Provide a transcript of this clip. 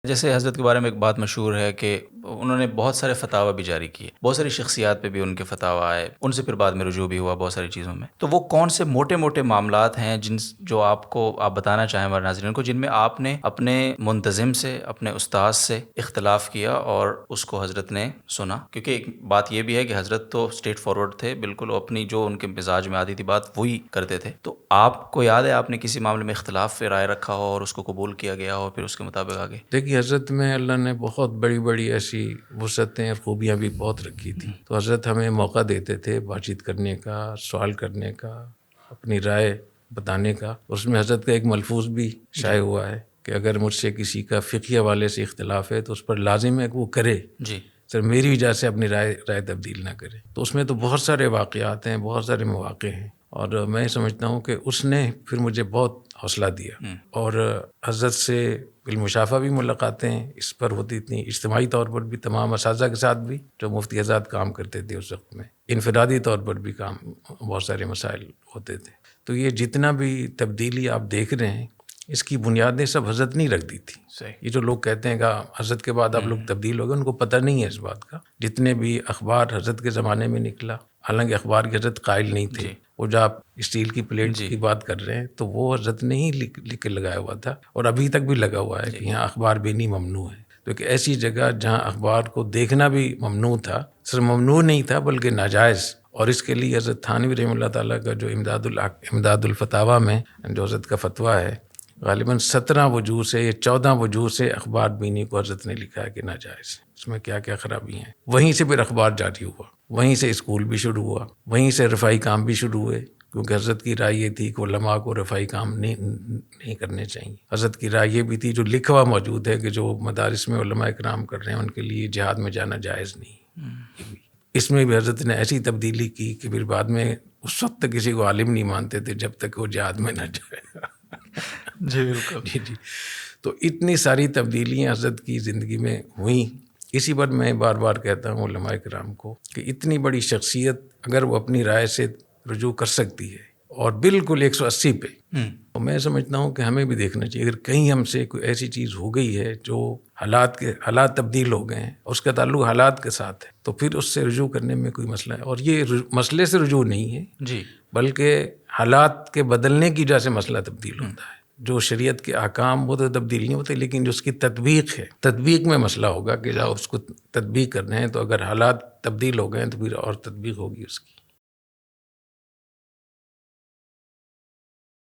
جیسے حضرت کے بارے میں ایک بات مشہور ہے کہ انہوں نے بہت سارے فتاوی بھی جاری کیے، بہت ساری شخصیات پہ بھی ان کے فتاوی آئے، ان سے پھر بعد میں رجوع بھی ہوا بہت ساری چیزوں میں. تو وہ کون سے موٹے موٹے معاملات ہیں جو آپ بتانا چاہیں ہمارے ناظرین کو، جن میں آپ نے اپنے منتظم سے، اپنے استاد سے اختلاف کیا اور اس کو حضرت نے سنا؟ کیونکہ ایک بات یہ بھی ہے کہ حضرت تو اسٹریٹ فارورڈ تھے، بالکل اپنی جو ان کے مزاج میں آتی تھی بات وہی کرتے تھے. تو آپ کو یاد ہے آپ نے کسی معاملے میں اختلاف پہ رائے رکھا ہو اور اس کو قبول کیا گیا ہو، پھر اس کے مطابق آگے؟ دیکھیے، حضرت میں اللہ نے بہت بڑی بڑی ایسی وسعتیں اور خوبیاں بھی بہت رکھی تھیں. تو حضرت ہمیں موقع دیتے تھے بات چیت کرنے کا، سوال کرنے کا، اپنی رائے بتانے کا. اس میں حضرت کا ایک ملفوظ بھی شائع ہوا ہے کہ اگر مجھ سے کسی کا فقہی حوالے سے اختلاف ہے تو اس پر لازم ہے کہ وہ کرے، جی سر میری وجہ سے اپنی رائے تبدیل نہ کرے. تو اس میں تو بہت سارے واقعات ہیں، بہت سارے مواقع ہیں، اور میں سمجھتا ہوں کہ اس نے پھر مجھے بہت حوصلہ دیا. اور حضرت سے بالمشافہ بھی ملاقاتیں اس پر ہوتی تھیں، اجتماعی طور پر بھی تمام اساتذہ کے ساتھ بھی جو مفتی آزاد کام کرتے تھے اس وقت میں، انفرادی طور پر بھی کام، بہت سارے مسائل ہوتے تھے. تو یہ جتنا بھی تبدیلی آپ دیکھ رہے ہیں اس کی بنیادیں سب حضرت نہیں رکھ دی تھی. یہ جو لوگ کہتے ہیں کہ حضرت کے بعد آپ لوگ تبدیل ہو گئے، ان کو پتہ نہیں ہے اس بات کا. جتنے بھی اخبار حضرت کے زمانے میں نکلا، حالانکہ اخبار کے حضرت قائل نہیں تھے. وہ جو آپ اسٹیل کی پلیٹس کی بات کر رہے ہیں تو وہ حضرت نے ہی لکھ کے لگایا ہوا تھا، اور ابھی تک بھی لگا ہوا ہے کہ یہاں اخبار بینی ممنوع ہے. تو ایک ایسی جگہ جہاں اخبار کو دیکھنا بھی ممنوع تھا، صرف ممنوع نہیں تھا بلکہ ناجائز. اور اس کے لیے حضرت تھانوی رحمہ اللہ تعالیٰ کا جو امداد الفتاویٰ میں جو حضرت کا فتویٰ ہے، غالباً 17 وجوہ سے یا 14 وجوہ سے اخبار بینی کو حضرت نے لکھا ہے کہ ناجائز. اس میں کیا کیا خرابی ہیں. وہیں سے پھر اخبار جاری ہوا، وہیں سے اسکول بھی شروع ہوا، وہیں سے رفاعی کام بھی شروع ہوئے، کیونکہ حضرت کی رائے یہ تھی کہ علماء کو رفاعی کام نہیں کرنے چاہیے. حضرت کی رائے یہ بھی تھی، جو لکھا ہوا موجود ہے، کہ جو مدارس میں علماء اکرام کر رہے ہیں ان کے لیے جہاد میں جانا جائز نہیں. اس میں بھی حضرت نے ایسی تبدیلی کی کہ پھر بعد میں اس وقت تک کسی کو عالم نہیں مانتے تھے جب تک وہ جہاد میں نہ جائے. جی بالکل. جی. تو اتنی ساری تبدیلیاں حضرت کی زندگی میں ہوئیں. اسی پر میں بار بار کہتا ہوں علماء کرام کو کہ اتنی بڑی شخصیت اگر وہ اپنی رائے سے رجوع کر سکتی ہے اور بالکل 180 پہ، تو میں سمجھتا ہوں کہ ہمیں بھی دیکھنا چاہیے. اگر کہیں ہم سے کوئی ایسی چیز ہو گئی ہے جو حالات تبدیل ہو گئے ہیں، اس کا تعلق حالات کے ساتھ ہے، تو پھر اس سے رجوع کرنے میں کوئی مسئلہ ہے. اور یہ مسئلے سے رجوع نہیں ہے، جی بلکہ حالات کے بدلنے کی وجہ سے مسئلہ تبدیل ہوتا ہے. جو شریعت کے احکام وہ تو تبدیل نہیں ہوتے، لیکن جو اس کی تطبیق ہے، تطبیق میں مسئلہ ہوگا کہ جب اس کو تطبیق کرنے ہیں تو اگر حالات تبدیل ہو گئے ہیں تو پھر اور تطبیق ہوگی اس کی.